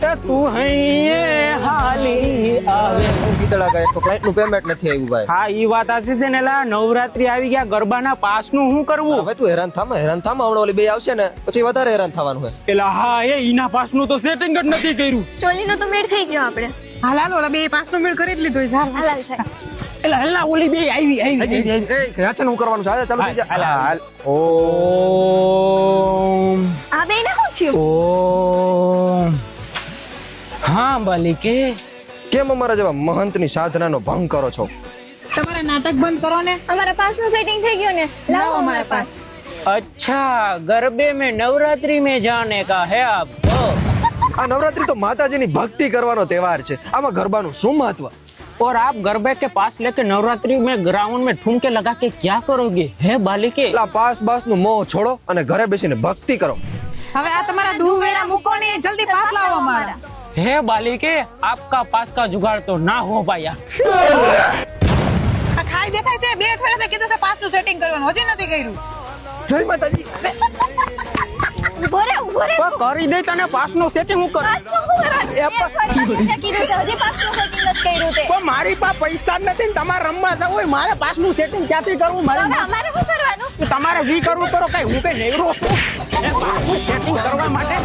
તું હૈયે હાલી આવે. ગીતડા ગાય તો ક્લાયન્ટ નું પેમેન્ટ નથી આવ્યું ભાઈ. હા ઈ વાત આસી છે ને લા, નવરાત્રી આવી ગયા, ગરબાના પાસ નું શું કરવું? હવે તું હેરાન થામ હમણાં ઓલી બે આવશે ને પછી વધારે હેરાન થવાનું હોય. એલા હા એ ઈના પાસ નું તો સેટિંગ જ નથી કર્યું. ચોલીનો તો મેળ થઈ ગયો આપણે. હાલ હાલ ઓલા બે પાસનો મેળ કરી જ લીધો છે. હાલ હાલાલ છે. એલા હલ્લા ઓલી બે આવી એ કયા છે ને હું કરવાનું છે ચાલો થઈ જા. હાલ ઓમ આ બે ને શું થયું? ઓમ. હા બાલિકે, કેમ અમારા જેવા મહંતની સાધનાનો ભંગ કરો છો? તમારે નાટક બંધ કરો ને. અમારા પાસનું સેટિંગ થઈ ગયું ને. લાવો અમારા પાસ. अच्छा गरबे में नवरात्रि में जाने का है आपको? આ નવરાત્રી તો માતાજીની ભક્તિ કરવાનો તહેવાર છે, આમાં ગરબાનું શું મહત્વ? और आप गरबे के पास लेके नवरात्रि में ग्राउंड में ठुमके लगा के क्या करोगे है बालिके? એટલે આ પાસ બાસ નું મોહ છોડો અને ઘરે બેસીને ભક્તિ કરો. હવે આ તમારા દુવેડા મૂકો ને જલ્દી પાસ લાવો અમારા. है बालिके, आपका पास का जुगाड़ तो ना हो पाया. આ ખાઈ દેખાય છે, બે અઠવાડિયા કીધું છે પાસનું સેટિંગ કરવાનું, હજી નથી કર્યું. જય માતાજી. ઉભો રે. પણ કરી દે તને પાસ નું સેટિંગ હું કર. પાસનું શું કરવાનું? બે અઠવાડિયા કીધું છે, હજી પાસનું સેટિંગ નથી કર્યું તે. પણ મારી પાસે પૈસા જ નથી ને તમારે રમવા જવું હોય, મારે પાસ નું સેટિંગ ક્યાંથી કરવું? તો હવે મારે અમારે શું કરવાનું? તમારે જી કરવું કરો, કઈ હું કઈ નેવરો છું પાસ નું સેટિંગ કરવા માટે.